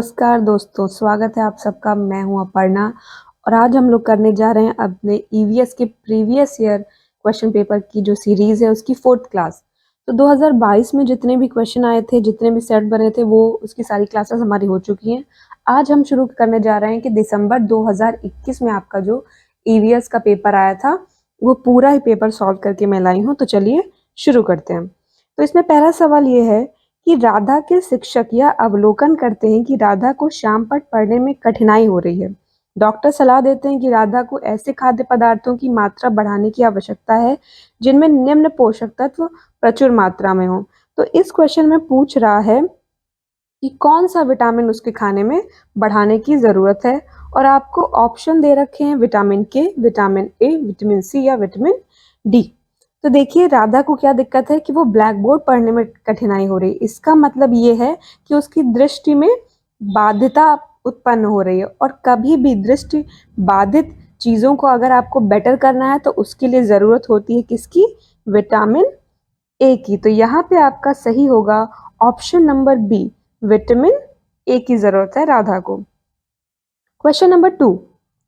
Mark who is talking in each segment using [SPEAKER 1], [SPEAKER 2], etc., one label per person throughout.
[SPEAKER 1] नमस्कार दोस्तों, स्वागत है आप सबका। मैं हूं अपर्णा और आज हम लोग करने जा रहे हैं अपने ईवीएस के प्रीवियस ईयर क्वेश्चन पेपर की जो सीरीज़ है उसकी 4th क्लास। तो 2022 में जितने भी क्वेश्चन आए थे, जितने भी सेट बने थे, वो उसकी सारी क्लासेस हमारी हो चुकी हैं। आज हम शुरू करने जा रहे हैं कि दिसंबर 2021 में आपका जो ईवीएस का पेपर आया था वो पूरा ही पेपर सॉल्व करके मैं लाई हूँ। तो चलिए शुरू करते हैं। तो इसमें पहला सवाल ये है कि राधा के शिक्षक यह अवलोकन करते हैं कि राधा को शाम पट पढ़ने में कठिनाई हो रही है। डॉक्टर सलाह देते हैं कि राधा को ऐसे खाद्य पदार्थों की मात्रा बढ़ाने की आवश्यकता है जिनमें निम्न पोषक तत्व प्रचुर मात्रा में हो। तो इस क्वेश्चन में पूछ रहा है कि कौन सा विटामिन उसके खाने में बढ़ाने की ज़रूरत है और आपको ऑप्शन दे रखे हैं विटामिन के, विटामिन ए, विटामिन सी या विटामिन डी। तो देखिए राधा को क्या दिक्कत है कि वो ब्लैक बोर्ड पढ़ने में कठिनाई हो रही है। इसका मतलब ये है कि उसकी दृष्टि में बाध्यता उत्पन्न हो रही है और कभी भी दृष्टि बाधित चीज़ों को अगर आपको बेटर करना है तो उसके लिए ज़रूरत होती है किसकी? विटामिन ए की। तो यहाँ पे आपका सही होगा option number B, vitamin A की ज़रूरत है राधा को। क्वेश्चन नंबर 2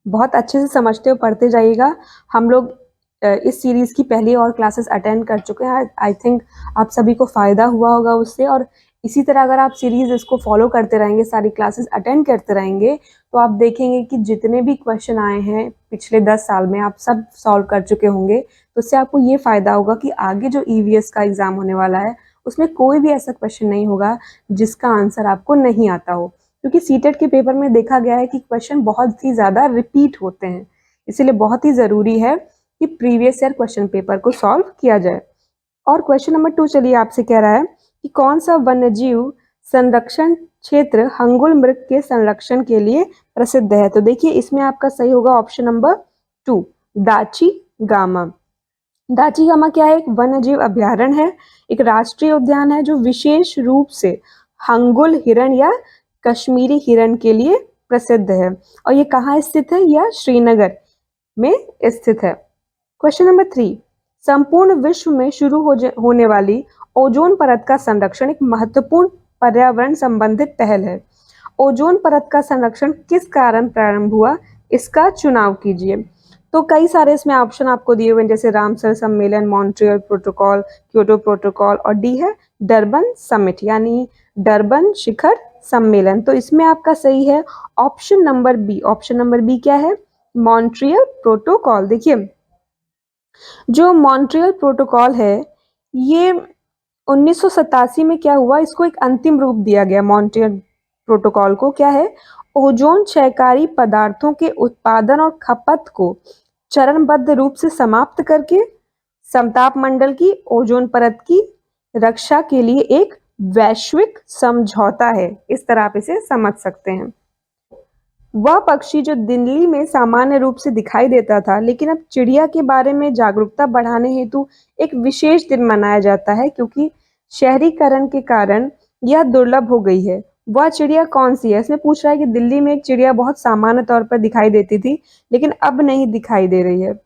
[SPEAKER 1] बहुत अच्छे से समझते हो, पढ़ते जाइएगा। हम लोग इस सीरीज़ की पहली और क्लासेस अटेंड कर चुके हैं। आई थिंक आप सभी को फ़ायदा हुआ होगा उससे, और इसी तरह अगर आप सीरीज़ इसको फॉलो करते रहेंगे, सारी क्लासेस अटेंड करते रहेंगे, तो आप देखेंगे कि जितने भी क्वेश्चन आए हैं पिछले 10 साल में आप सब सॉल्व कर चुके होंगे। तो उससे आपको ये फ़ायदा होगा कि आगे जो ईवीएस का एग्ज़ाम होने वाला है उसमें कोई भी ऐसा क्वेश्चन नहीं होगा जिसका आंसर आपको नहीं आता हो, क्योंकि सीटेट के पेपर में देखा गया है कि क्वेश्चन बहुत ही ज़्यादा रिपीट होते हैं। इसीलिए बहुत ही ज़रूरी है कि प्रीवियस ईयर क्वेश्चन पेपर को सॉल्व किया जाए। और क्वेश्चन नंबर 2 चलिए आपसे कह रहा है कि कौन सा वन्यजीव संरक्षण क्षेत्र हंगुल मृग के संरक्षण के लिए प्रसिद्ध है। तो देखिए इसमें आपका सही होगा ऑप्शन नंबर 2, दाची गामा। दाची गामा क्या है? एक वन्यजीव अभ्यारण्य है, एक राष्ट्रीय उद्यान है जो विशेष रूप से हंगुल हिरण या कश्मीरी हिरण के लिए प्रसिद्ध है। और ये कहाँ स्थित है? यह श्रीनगर में स्थित है। क्वेश्चन नंबर 3, संपूर्ण विश्व में शुरू होने वाली ओजोन परत का संरक्षण एक महत्वपूर्ण पर्यावरण संबंधित पहल है। ओजोन परत का संरक्षण किस कारण प्रारंभ हुआ? इसका चुनाव कीजिए। तो कई सारे इसमें ऑप्शन आपको दिए हुए हैं, जैसे रामसर सम्मेलन, मॉन्ट्रियल प्रोटोकॉल, क्योटो प्रोटोकॉल, और डी है डरबन समिट यानी डरबन शिखर सम्मेलन। तो इसमें आपका सही है option number B. Option number B क्या है? Montreal Protocol. देखिए जो मॉन्ट्रियल प्रोटोकॉल है ये 1987 में क्या हुआ, इसको एक अंतिम रूप दिया गया। मॉन्ट्रियल प्रोटोकॉल को क्या है? ओजोन क्षयकारी पदार्थों के उत्पादन और खपत को चरणबद्ध रूप से समाप्त करके समताप मंडल की ओजोन परत की रक्षा के लिए एक वैश्विक समझौता है। इस तरह आप इसे समझ सकते हैं। वह पक्षी जो दिल्ली में सामान्य रूप से दिखाई देता था, लेकिन अब चिड़िया के बारे में जागरूकता बढ़ाने हेतु एक विशेष दिन मनाया जाता है, क्योंकि शहरीकरण के कारण यह दुर्लभ हो गई है। वह चिड़िया कौन सी है? इसमें पूछ रहा है कि दिल्ली में एक चिड़िया बहुत सामान्य तौर पर दिखाई देती थी लेकिन अब नहीं दिखाई दे रही है।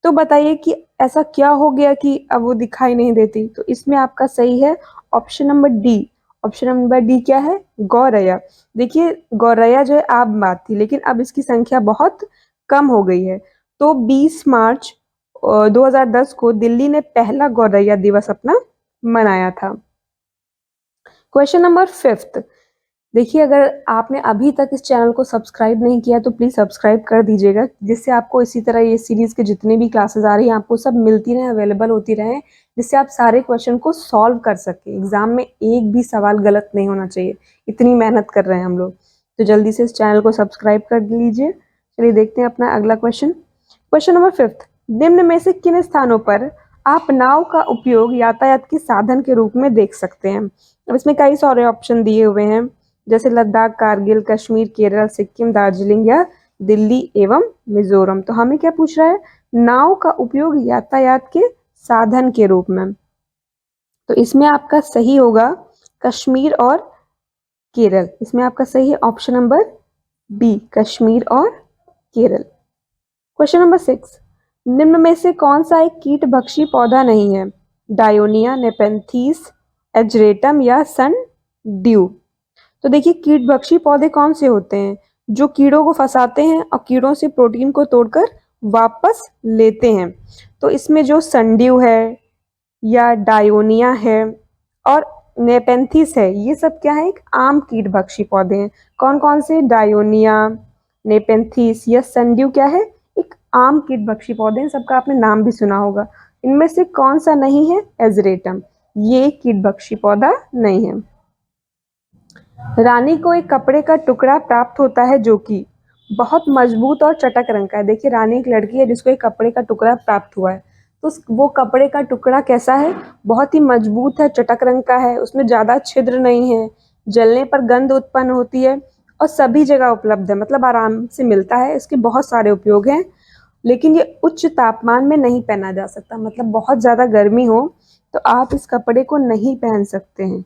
[SPEAKER 1] तो बताइए कि ऐसा क्या हो गया कि अब वो दिखाई नहीं देती। तो इसमें आपका सही है option number D. Option number D क्या है? गौरैया। देखिए गौरैया जो है आम बात थी, लेकिन अब इसकी संख्या बहुत कम हो गई है। तो 20 मार्च 2010 को दिल्ली ने पहला गौरैया दिवस अपना मनाया था। क्वेश्चन नंबर 5, देखिए अगर आपने अभी तक इस चैनल को सब्सक्राइब नहीं किया तो प्लीज़ सब्सक्राइब कर दीजिएगा, जिससे आपको इसी तरह ये सीरीज़ के जितने भी क्लासेस आ रही हैं आपको सब मिलती रहें, अवेलेबल होती रहें, जिससे आप सारे क्वेश्चन को सॉल्व कर सकें। एग्जाम में एक भी सवाल गलत नहीं होना चाहिए, इतनी मेहनत कर रहे हैं हम लोग। तो जल्दी से इस चैनल को सब्सक्राइब कर लीजिए। चलिए देखते हैं अपना अगला क्वेश्चन। क्वेश्चन नंबर 5, निम्न में से किन स्थानों पर आप नाव का उपयोग यातायात के साधन के रूप में देख सकते हैं। अब इसमें कई सारे ऑप्शन दिए हुए हैं, जैसे लद्दाख, कारगिल, कश्मीर, केरल, सिक्किम, दार्जिलिंग या दिल्ली एवं मिजोरम। तो हमें क्या पूछ रहा है? नाव का उपयोग यातायात के साधन के रूप में। तो इसमें आपका सही होगा कश्मीर और केरल। इसमें आपका सही है ऑप्शन नंबर बी, कश्मीर और केरल। क्वेश्चन नंबर 6, निम्न में से कौन सा एक कीटभक्षी पौधा नहीं है? डायोनिया, नेपेंथीस, एजरेटम या सन ड्यू। तो देखिए कीटभक्षी पौधे कौन से होते हैं? जो कीड़ों को फंसाते हैं और कीड़ों से प्रोटीन को तोड़कर वापस लेते हैं। तो इसमें जो संड्यू है या डायोनिया है और नेपेंथिस है, ये सब क्या है? एक आम कीटभक्षी पौधे हैं। कौन कौन से? डायोनिया, नेपेंथिस या संड्यू क्या है? एक आम कीटभक्षी पौधे हैं, सबका आपने नाम भी सुना होगा। इनमें से कौन सा नहीं है? एजरेटम, ये कीटभक्षी पौधा नहीं है। रानी को एक कपड़े का टुकड़ा प्राप्त होता है जो कि बहुत मजबूत और चटक रंग का है। देखिए रानी एक लड़की है जिसको एक कपड़े का टुकड़ा प्राप्त हुआ है, तो वो कपड़े का टुकड़ा कैसा है? बहुत ही मजबूत है, चटक रंग का है, उसमें ज़्यादा छिद्र नहीं है, जलने पर गंध उत्पन्न होती है और सभी जगह उपलब्ध है, मतलब आराम से मिलता है। इसके बहुत सारे उपयोग हैं, लेकिन ये उच्च तापमान में नहीं पहना जा सकता, मतलब बहुत ज़्यादा गर्मी हो तो आप इस कपड़े को नहीं पहन सकते हैं।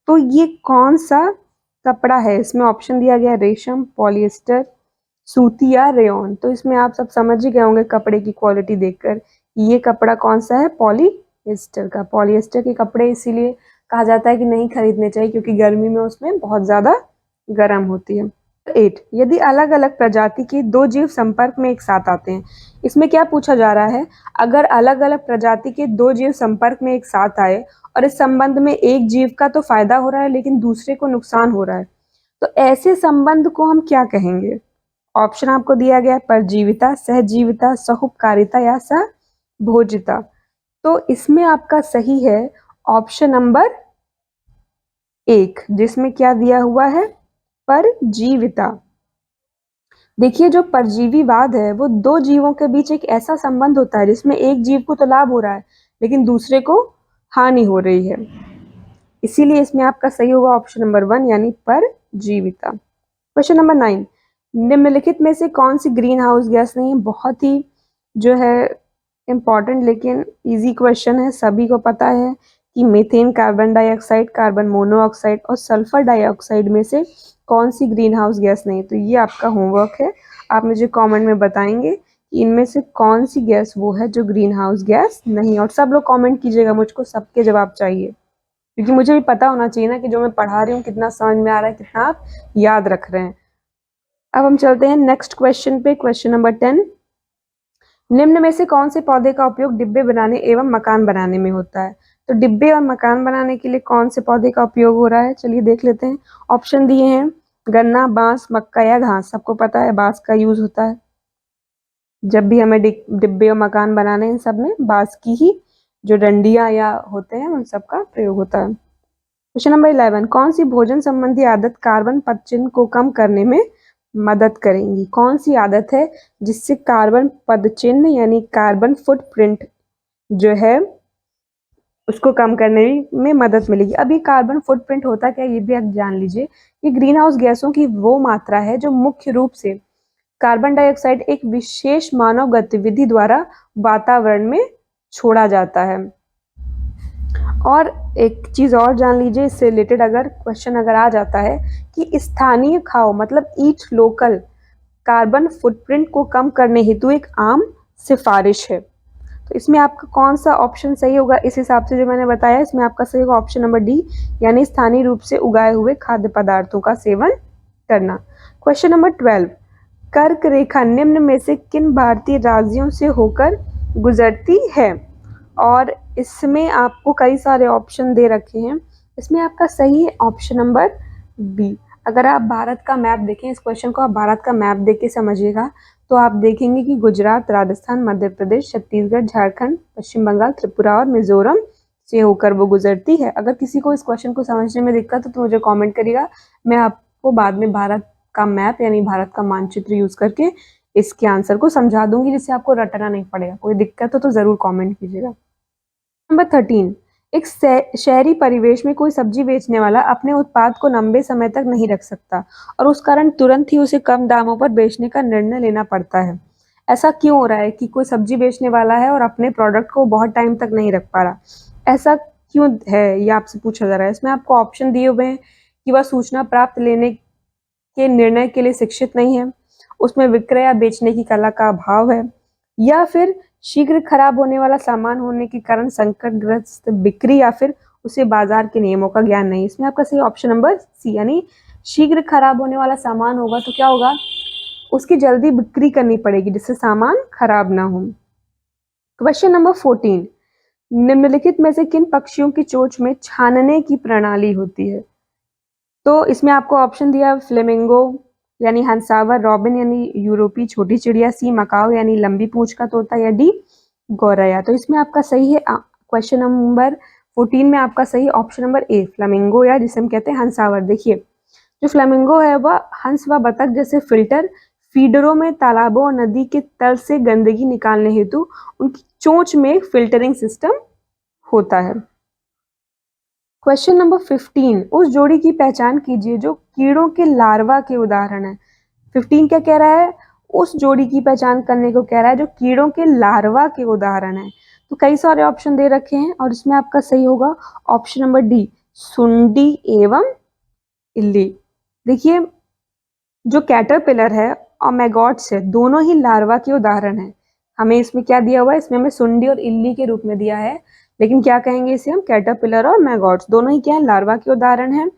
[SPEAKER 1] तो ये कौन सा कपड़ा है? इसमें ऑप्शन दिया गया रेशम, पॉलिएस्टर, सूती या रेयॉन। तो इसमें आप सब समझ ही गए होंगे कपड़े की क्वालिटी देखकर, ये कपड़ा कौन सा है? पॉलिएस्टर का। पॉलिएस्टर के कपड़े इसीलिए कहा जाता है कि नहीं खरीदने चाहिए क्योंकि गर्मी में उसमें बहुत ज़्यादा गर्म होती है। 8, यदि अलग अलग प्रजाति के दो जीव संपर्क में एक साथ आते हैं। इसमें क्या पूछा जा रहा है? अगर अलग अलग प्रजाति के दो जीव संपर्क में एक साथ आए और इस संबंध में एक जीव का तो फायदा हो रहा है लेकिन दूसरे को नुकसान हो रहा है, तो ऐसे संबंध को हम क्या कहेंगे? ऑप्शन आपको दिया गया है परजीविता, सहजीविता, सहुपकारिता या सहभोजिता। तो इसमें आपका सही है ऑप्शन नंबर 1, जिसमें क्या दिया हुआ है? परजीविता। देखिए जो परजीवीवाद है वो दो जीवों के बीच एक ऐसा संबंध होता है जिसमें एक जीव को तो लाभ हो रहा है लेकिन दूसरे को हानि हो रही है, इसीलिए इसमें आपका सही होगा ऑप्शन नंबर 1 यानी परजीविता। क्वेश्चन नंबर 9, निम्नलिखित में से कौन सी ग्रीन हाउस गैस नहीं है? बहुत ही जो है इम्पॉर्टेंट लेकिन इजी क्वेश्चन है, सभी को पता है कि methane, carbon dioxide, carbon monoxide और सल्फर डाइऑक्साइड में से कौन सी ग्रीन हाउस गैस नहीं? तो ये आपका होमवर्क है, आप मुझे कमेंट में बताएंगे कि इनमें से कौन सी गैस वो है जो ग्रीन हाउस गैस नहीं। और सब लोग कमेंट कीजिएगा, मुझको सबके जवाब चाहिए क्योंकि मुझे भी पता होना चाहिए ना कि जो मैं पढ़ा रही हूँ कितना समझ में आ रहा है, कितना आप याद रख रहे हैं। अब हम चलते हैं नेक्स्ट क्वेश्चन पे, क्वेश्चन नंबर 10, निम्न में से कौन से पौधे का उपयोग डिब्बे बनाने एवं मकान बनाने में होता है? तो डिब्बे और मकान बनाने के लिए कौन से पौधे का उपयोग हो रहा है? चलिए देख लेते हैं। ऑप्शन दिए हैं गन्ना, बांस, मक्का या घास। सबको पता है बांस का यूज होता है, जब भी हमें डिब्बे और मकान बनाने हैं सब में बांस की ही जो डंडियां या होते हैं उन सब का प्रयोग होता है। क्वेश्चन नंबर 11, कौन सी भोजन संबंधी आदत कार्बन पदचिह्न को कम करने में मदद करेंगी? कौन सी आदत है जिससे कार्बन पदचिह्न यानी कार्बन फुटप्रिंट जो है उसको कम करने में मदद मिलेगी? अब ये कार्बन फुटप्रिंट होता क्या है ये भी आप जान लीजिए। ये ग्रीन हाउस गैसों की वो मात्रा है जो मुख्य रूप से कार्बन डाइऑक्साइड एक विशेष मानव गतिविधि द्वारा वातावरण में छोड़ा जाता है। और एक चीज़ और जान लीजिए इससे रिलेटेड, अगर क्वेश्चन अगर आ जाता है कि स्थानीय खाओ मतलब ईट लोकल कार्बन फुटप्रिंट को कम करने हेतु एक आम सिफारिश है, तो इसमें आपका कौन सा ऑप्शन सही होगा? इस हिसाब से जो मैंने बताया इसमें आपका सही होगा ऑप्शन नंबर डी, यानी स्थानीय रूप से उगाए हुए खाद्य पदार्थों का सेवन करना। क्वेश्चन नंबर 12, कर्क रेखा निम्न में से किन भारतीय राज्यों से होकर गुजरती है? और इसमें आपको कई सारे ऑप्शन दे रखे हैं, इसमें आपका सही है ऑप्शन नंबर बी। अगर आप भारत का मैप देखें, इस क्वेश्चन को आप भारत का मैप देख के समझिएगा तो आप देखेंगे कि गुजरात, राजस्थान, मध्य प्रदेश, छत्तीसगढ़, झारखंड, पश्चिम बंगाल, त्रिपुरा और मिजोरम से होकर वो गुजरती है। अगर किसी को इस क्वेश्चन को समझने में दिक्कत हो तो मुझे कमेंट करिएगा, मैं आपको बाद में भारत का मैप यानी भारत का मानचित्र यूज करके इसके आंसर को समझा दूंगी जिससे आपको रटना नहीं पड़ेगा। कोई दिक्कत हो तो जरूर कमेंट कीजिएगा। नंबर 13, एक शहरी परिवेश में कोई सब्जी बेचने वाला अपने उत्पाद को लंबे समय तक नहीं रख सकता और उस कारण तुरंत ही उसे कम दामों पर बेचने का निर्णय लेना पड़ता है। ऐसा क्यों हो रहा है कि कोई सब्जी बेचने वाला है और अपने प्रोडक्ट को बहुत टाइम तक नहीं रख पा रहा? ऐसा क्यों है ये आपसे पूछा जा रहा है। इसमें आपको ऑप्शन दिए हुए हैं कि वह सूचना प्राप्त लेने के निर्णय के लिए शिक्षित नहीं है, उसमें विक्रय या बेचने की कला का अभाव है, या फिर शीघ्र खराब होने वाला सामान होने के कारण संकटग्रस्त बिक्री, या फिर उसे बाजार के नियमों का ज्ञान नहीं। इसमें आपका सही ऑप्शन नंबर सी यानी शीघ्र खराब होने वाला सामान होगा तो क्या होगा, उसकी जल्दी बिक्री करनी पड़ेगी जिससे सामान खराब ना हो। क्वेश्चन नंबर 14, निम्नलिखित में से किन पक्षियों की चोंच में छानने की प्रणाली होती है? तो इसमें आपको ऑप्शन दिया फ्लेमिंगो यानी हंसावर, रॉबिन यानी यूरोपीय छोटी चिड़िया, सी मकाओ यानी लंबी पूंछ का तोता, या डी गौरैया। तो इसमें आपका सही है क्वेश्चन नंबर 14 में आपका सही ऑप्शन नंबर ए फ्लेमिंगो, या जिसे हम कहते हैं हंसावर। देखिए जो फ्लेमिंगो है वह हंस व बतख जैसे फिल्टर फीडरों में तालाबों और नदी के तल से गंदगी निकालने हेतु उनकी चोंच में एक फिल्टरिंग सिस्टम होता है। क्वेश्चन नंबर 15, उस जोड़ी की पहचान कीजिए जो कीड़ों के लार्वा के उदाहरण है। 15 क्या कह रहा है, उस जोड़ी की पहचान करने को कह रहा है जो कीड़ों के लार्वा के उदाहरण है। तो कई सारे ऑप्शन दे रखे हैं और इसमें आपका सही होगा ऑप्शन नंबर डी सुंडी एवं इल्ली। देखिए जो कैटरपिलर है और मैगॉट्स है दोनों ही लार्वा के उदाहरण है। हमें इसमें क्या दिया हुआ है, इसमें हमें सुंडी और इल्ली के रूप में दिया है, लेकिन क्या कहेंगे इसे हम, कैटरपिलर और मैगॉट्स दोनों ही क्या है, लार्वा के उदाहरण है।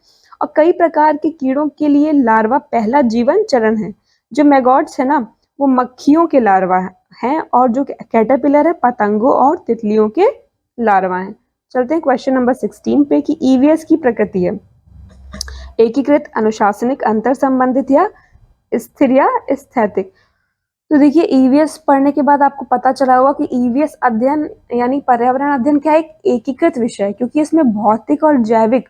[SPEAKER 1] और कई प्रकार के कीड़ों के लिए लार्वा पहला जीवन चरण है। जो मैगॉट्स है ना वो मक्खियों के लार्वा हैं और जो कैटरपिलर है पतंगों और तितलियों के लार्वा हैं। चलते हैं क्वेश्चन नंबर 16 पे कि ईवीएस की प्रकृति है एकीकृत, अनुशासनिक, अंतर संबंधित या स्थिर या स्थैतिक। तो देखिए ईवीएस पढ़ने के बाद आपको पता चला होगा कि ईवीएस अध्ययन यानी पर्यावरण अध्ययन क्या है, एक एकीकृत विषय है क्योंकि इसमें भौतिक और जैविक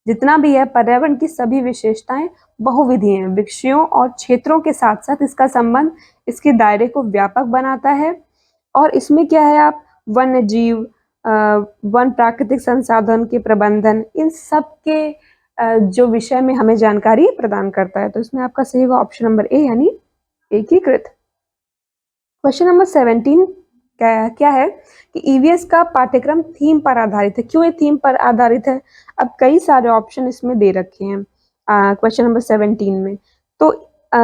[SPEAKER 1] जितना भी है पर्यावरण की सभी विशेषताएं बहुविधीय हैं। विषयों और क्षेत्रों के साथ साथ इसका संबंध इसके दायरे को व्यापक बनाता है। और इसमें क्या है, आप वन्य जीव, वन प्राकृतिक संसाधन के प्रबंधन, इन सब के जो विषय में हमें जानकारी प्रदान करता है। तो इसमें आपका सही होगा ऑप्शन नंबर ए यानी एकीकृत। क्वेश्चन नंबर 17 क्या है कि ईवीएस का पाठ्यक्रम थीम पर आधारित है। क्यों ये थीम पर आधारित है, अब कई सारे ऑप्शन इसमें दे रखे हैं क्वेश्चन नंबर 17 में। तो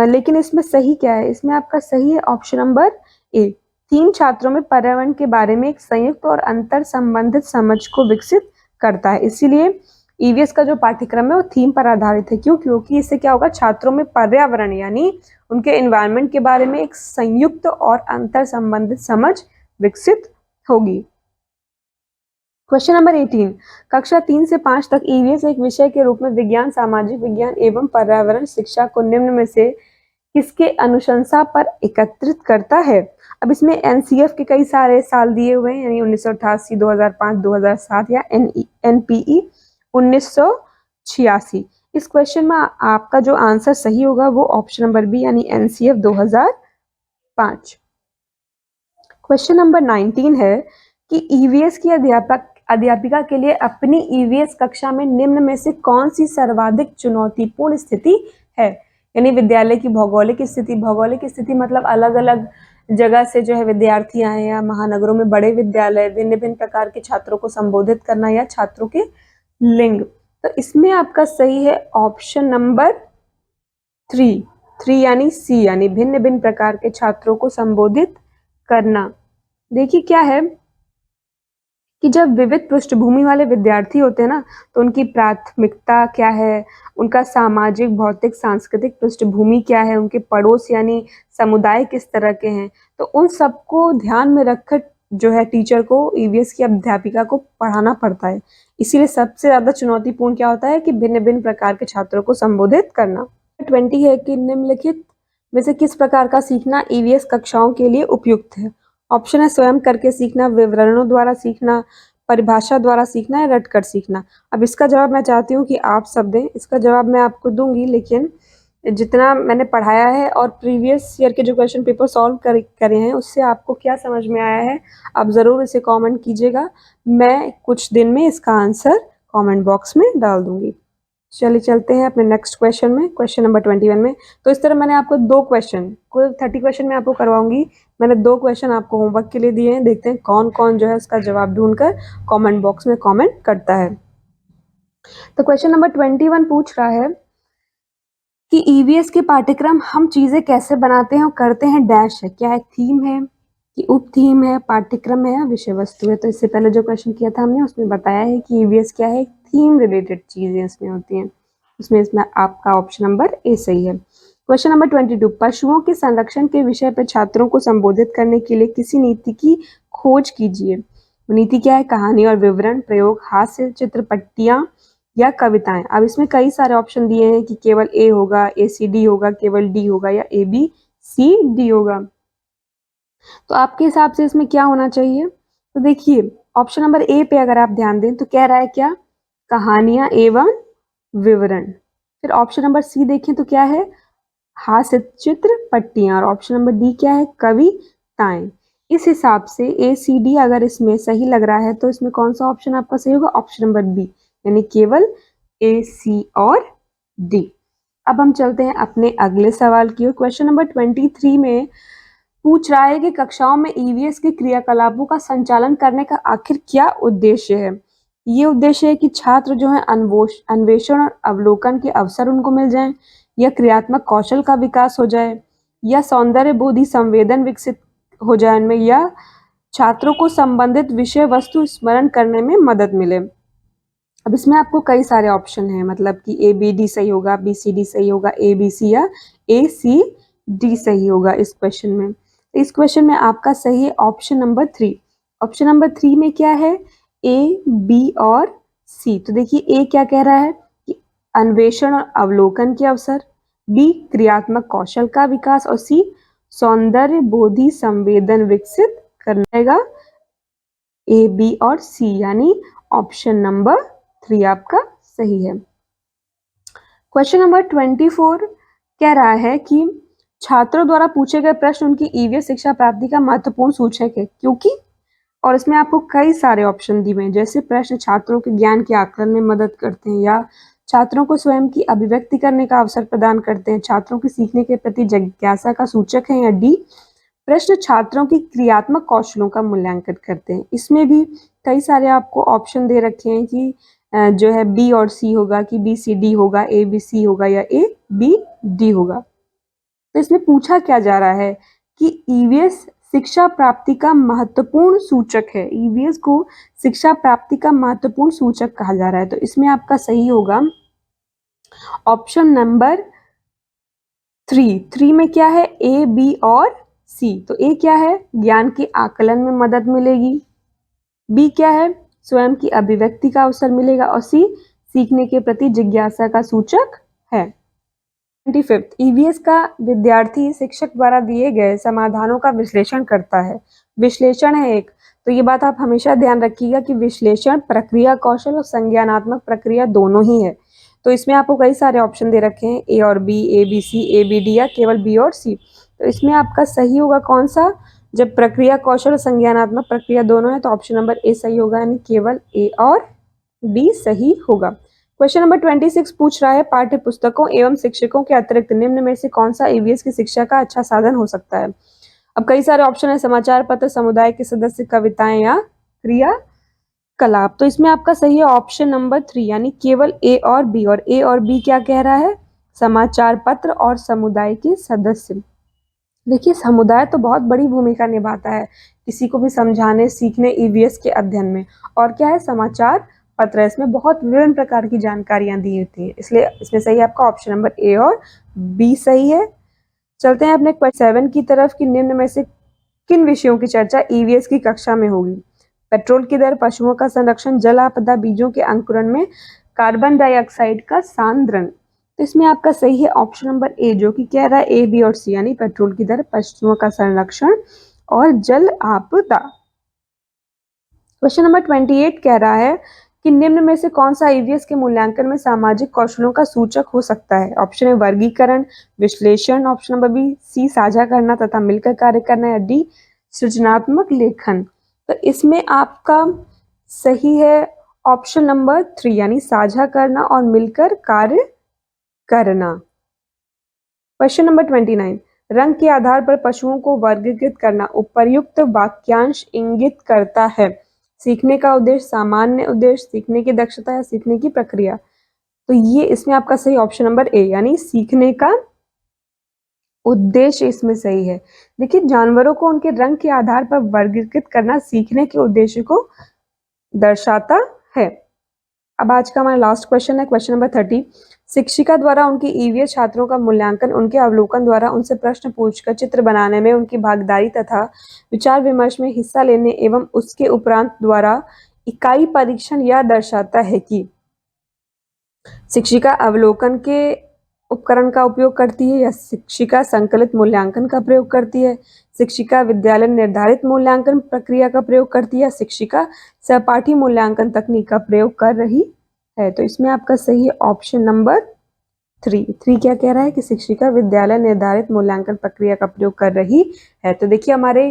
[SPEAKER 1] लेकिन इसमें सही क्या है, इसमें आपका सही है ऑप्शन नंबर ए। थीम छात्रों में पर्यावरण के बारे में एक संयुक्त और अंतर संबंधित समझ को विकसित करता है। इसीलिए ईवीएस का जो पाठ्यक्रम है वो थीम पर आधारित है। क्यों, क्योंकि इससे क्या होगा, छात्रों में पर्यावरण यानी उनके एनवायरनमेंट के बारे में एक संयुक्त और अंतर संबंधित समझ विकसित होगी। क्वेश्चन नंबर 18, कक्षा 3 से 5 तक ईवीएस एक विषय के रूप में विज्ञान, सामाजिक विज्ञान एवं पर्यावरण शिक्षा को निम्न में से किसके अनुशंसा पर एकत्रित करता है। अब इसमें एनसीएफ के कई सारे साल दिए हुए हैं यानी 1988, 2005, 2007 या एनपीई 1986। इस क्वेश्चन में आपका जो आंसर सही होगा वो ऑप्शन नंबर बी यानी एनसीएफ 2005। क्वेश्चन नंबर 19 है कि ईवीएस की अध्यापिका के लिए अपनी ईवीएस कक्षा में निम्न में से कौन सी सर्वाधिक चुनौतीपूर्ण स्थिति है। यानी विद्यालय की भौगोलिक स्थिति, भौगोलिक स्थिति मतलब अलग अलग जगह से जो है विद्यार्थी आए या महानगरों में बड़े विद्यालय, भिन्न भिन्न प्रकार के छात्रों को संबोधित करना या छात्रों के लिंग। तो इसमें आपका सही है ऑप्शन नंबर 3 यानी सी यानी भिन्न भिन्न प्रकार के छात्रों को संबोधित करना। देखिए क्या है कि जब विविध पृष्ठभूमि वाले विद्यार्थी होते हैं ना तो उनकी प्राथमिकता क्या है, उनका सामाजिक, भौतिक, सांस्कृतिक पृष्ठभूमि क्या है, उनके पड़ोस यानी समुदाय किस तरह के हैं, तो उन सबको ध्यान में रखकर जो है टीचर को, ईवीएस की अध्यापिका को पढ़ाना पड़ता है। इसीलिए सबसे ज्यादा चुनौतीपूर्ण क्या होता है कि भिन्न भिन्न प्रकार के छात्रों को संबोधित करना। 20 है कि निम्नलिखित में से किस प्रकार का सीखना ईवीएस कक्षाओं के लिए उपयुक्त है। ऑप्शन है स्वयं करके सीखना, विवरणों द्वारा सीखना, परिभाषा द्वारा सीखना या रटकर सीखना। अब इसका जवाब मैं चाहती हूँ कि आप सब दें। इसका जवाब मैं आपको दूंगी, लेकिन जितना मैंने पढ़ाया है और प्रीवियस ईयर के जो क्वेश्चन पेपर सॉल्व करे हैं उससे आपको क्या समझ में आया है, आप ज़रूर इसे कमेंट कीजिएगा। मैं कुछ दिन में इसका आंसर कमेंट बॉक्स में डाल दूंगी। चलिए चलते हैं अपने नेक्स्ट क्वेश्चन में, क्वेश्चन नंबर 21 में। तो इस तरह मैंने आपको 2 क्वेश्चन, कुल 30 क्वेश्चन मैं आपको करवाऊंगी। मैंने 2 क्वेश्चन आपको होमवर्क के लिए दिए हैं। देखते हैं कौन कौन जो है इसका जवाब ढूंढकर कमेंट बॉक्स में कमेंट करता है। तो क्वेश्चन नंबर 21 पूछ रहा है कि ईवीएस के पाठ्यक्रम हम चीज़ें कैसे बनाते हैं और करते हैं डैश है। क्या है, थीम है कि उप थीम है, पाठ्यक्रम है या विषय वस्तु है। तो इससे पहले जो क्वेश्चन किया था हमने उसमें बताया है कि ईवीएस क्या है, थीम रिलेटेड चीज़ें इसमें होती हैं। इसमें आपका ऑप्शन नंबर ए सही है। क्वेश्चन नंबर 22, पशुओं के संरक्षण के विषय पर छात्रों को संबोधित करने के लिए किसी नीति की खोज कीजिए। नीति क्या है? कहानी और विवरण, प्रयोग, हास्य चित्र, पट्टियां या कविताएं। अब इसमें कई सारे ऑप्शन दिए हैं कि केवल ए होगा, ए सी डी होगा, केवल डी होगा या ए बी सी डी होगा। तो आपके हिसाब से इसमें क्या होना चाहिए? तो देखिए ऑप्शन नंबर ए पे अगर आप ध्यान दें तो कह रहा है क्या? कहानियां एवं विवरण। फिर ऑप्शन नंबर सी देखें तो क्या है? हास्य चित्र, पट्टियां। और ऑप्शन नंबर डी क्या है? कविताएं। इस हिसाब से ए सी डी अगर इसमें सही लग रहा है तो इसमें कौन सा ऑप्शन आपका सही होगा? ऑप्शन नंबर बी, यानी केवल ए सी और डी। अब हम चलते हैं अपने अगले सवाल की ओर। क्वेश्चन नंबर 23 में पूछ रहा है कि कक्षाओं में ईवीएस के क्रियाकलापों का संचालन करने का आखिर क्या उद्देश्य है? ये उद्देश्य है कि छात्र जो है अन्वेषण और अवलोकन के अवसर उनको मिल जाएं, या क्रियात्मक कौशल का विकास हो जाए, या सौंदर्य बोधि संवेदन विकसित हो जाए उनमें, या छात्रों को संबंधित विषय वस्तु स्मरण करने में मदद मिले। अब इसमें आपको कई सारे ऑप्शन हैं, मतलब कि ए बी डी सही होगा, बी सी डी सही होगा, ए बी सी या ए सी डी सही होगा इस क्वेश्चन में। इस क्वेश्चन में आपका सही है ऑप्शन नंबर 3। ऑप्शन नंबर 3 में क्या है? ए, बी और सी। तो देखिए ए क्या कह रहा है कि अन्वेषण और अवलोकन के अवसर, बी क्रियात्मक कौशल का विकास और सी सौंदर्य बोधि संवेदन विकसित करना। ए, बी और सी, यानी ऑप्शन नंबर 3 आपका सही है। क्वेश्चन नंबर 24 कह रहा है कि छात्रों द्वारा पूछे गए प्रश्न उनकी ईवीएस शिक्षा प्राप्ति का महत्वपूर्ण सूचक है, क्योंकि। और इसमें आपको कई सारे ऑप्शन दिए हैं, जैसे प्रश्न छात्रों के ज्ञान के आकलन में मदद करते हैं, या छात्रों को स्वयं की अभिव्यक्ति करने का अवसर प्रदान करते हैं, छात्रों के सीखने के प्रति जिज्ञासा का सूचक है, या डी प्रश्न छात्रों की क्रियात्मक कौशलों का मूल्यांकन करते हैं। इसमें भी कई सारे आपको ऑप्शन दे रखे हैं कि जो है बी और सी होगा, कि बी सी डी होगा, ए बी सी होगा या ए बी डी होगा। तो इसमें पूछा क्या जा रहा है कि ईवीएस शिक्षा प्राप्ति का महत्वपूर्ण सूचक है। ईवीएस को शिक्षा प्राप्ति का महत्वपूर्ण सूचक कहा जा रहा है। तो इसमें आपका सही होगा ऑप्शन नंबर 3 में क्या है? ए, बी और सी। तो ए क्या है? ज्ञान के आकलन में मदद मिलेगी, बी क्या है? स्वयं की अभिव्यक्ति का अवसर मिलेगा, और सी सीखने के प्रति जिज्ञासा का सूचक है। 25 ईवीएस का विद्यार्थी शिक्षक द्वारा दिए गए समाधानों का विश्लेषण करता है। विश्लेषण है एक, तो ये बात आप हमेशा ध्यान रखिएगा कि विश्लेषण प्रक्रिया कौशल और संज्ञानात्मक प्रक्रिया दोनों ही है। तो इसमें आपको कई सारे ऑप्शन दे रखे हैं, ए और B, A B C, A B D या केवल बी और सी। तो इसमें आपका सही होगा कौन सा? जब प्रक्रिया कौशल और संज्ञानात्मक प्रक्रिया दोनों है तो ऑप्शन नंबर ए सही होगा, यानी केवल ए और बी सही होगा। क्वेश्चन नंबर 26 पूछ रहा है पाठ्य पुस्तकों एवं शिक्षकों के अतिरिक्त निम्न में से कौन सा ईवीएस की शिक्षा का अच्छा साधन हो सकता है? अब कई सारे ऑप्शन है, समाचार पत्र, समुदाय के सदस्य, कविताएं या क्रिया कलाप। तो इसमें आपका सही है ऑप्शन नंबर 3, यानी केवल ए और बी। और ए और बी क्या कह रहा है? समाचार पत्र और समुदाय के सदस्य। देखिए समुदाय तो बहुत बड़ी भूमिका निभाता है किसी को भी समझाने, सीखने, ईवीएस के अध्ययन में। और क्या है? समाचार पत्र, इसमें बहुत विभिन्न प्रकार की जानकारियां दी होती है, इसलिए इसमें सही आपका ऑप्शन नंबर ए और बी सही है। चलते हैं अपने क्वेश्चन 7 की तरफ कि निम्न में से किन विषयों की चर्चा ईवीएस की कक्षा में होगी? पेट्रोल की दर, पशुओं का संरक्षण, जल आपदा, बीजों के अंकुरण में कार्बन डाइऑक्साइड का सांद्रण। तो इसमें आपका सही है ऑप्शन नंबर ए, जो कि कह रहा है ए, बी और सी, यानी पेट्रोल की दर, पशुओं का संरक्षण और जल आपदा। क्वेश्चन नंबर 28 कह रहा है कि निम्न में से कौन सा ईवीएस के मूल्यांकन में सामाजिक कौशलों का सूचक हो सकता है? ऑप्शन है वर्गीकरण, विश्लेषण, ऑप्शन नंबर बी सी साझा करना तथा मिलकर कार्य करना, या डी सृजनात्मक लेखन। तो इसमें आपका सही है ऑप्शन नंबर 3, यानी साझा करना और मिलकर कार्य करना। क्वेश्चन नंबर 29 रंग के आधार पर पशुओं को वर्गीकृत करना उपर्युक्त वाक्यांश इंगित करता है। सीखने का उद्देश्य, सामान्य उद्देश्य, सीखने की दक्षता या सीखने की प्रक्रिया। तो ये इसमें आपका सही ऑप्शन नंबर ए, यानी सीखने का उद्देश्य इसमें सही है। देखिए जानवरों को उनके रंग के आधार पर वर्गीकृत करना सीखने के उद्देश्य को दर्शाता है। अब आज का हमारा लास्ट क्वेश्चन है क्वेश्चन नंबर 30। शिक्षिका द्वारा उनकी ईवीएस छात्रों का मूल्यांकन उनके अवलोकन द्वारा उनसे प्रश्न पूछकर चित्र बनाने में उनकी भागीदारी तथा विचार विमर्श में हिस्सा लेने एवं उसके उपरांत द्वारा इकाई परीक्षण यह दर्शाता है कि शिक्षिका अवलोकन के उपकरण का उपयोग करती है या शिक्षिका संकलित मूल्यांकन का प्रयोग करती है, शिक्षिका विद्यालय निर्धारित मूल्यांकन प्रक्रिया का प्रयोग करती है, शिक्षिका सहपाठी मूल्यांकन तकनीक का प्रयोग कर रही है। तो इसमें आपका सही ऑप्शन नंबर 3 क्या कह रहा है कि शिक्षिका विद्यालय निर्धारित मूल्यांकन प्रक्रिया का प्रयोग कर रही है। तो देखिए हमारे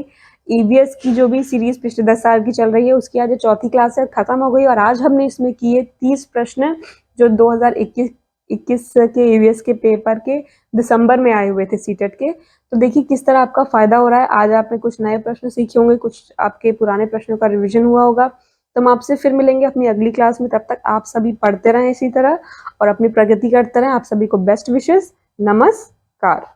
[SPEAKER 1] ईवीएस की जो भी सीरीज पिछले 10 साल की चल रही है उसकी आज चौथी क्लास है, खत्म हो गई और आज हमने इसमें किए 30 प्रश्न जो 2021 के ईवीएस के पेपर के दिसंबर में आए हुए थे सीटेट के। तो देखिए किस तरह आपका फायदा हो रहा है। आज आपने कुछ नए प्रश्न सीखे होंगे, कुछ आपके पुराने प्रश्नों का रिवीजन हुआ होगा। तो हम आपसे फिर मिलेंगे अपनी अगली क्लास में, तब तक आप सभी पढ़ते रहें इसी तरह और अपनी प्रगति करते रहें। आप सभी को बेस्ट विशेस। नमस्कार।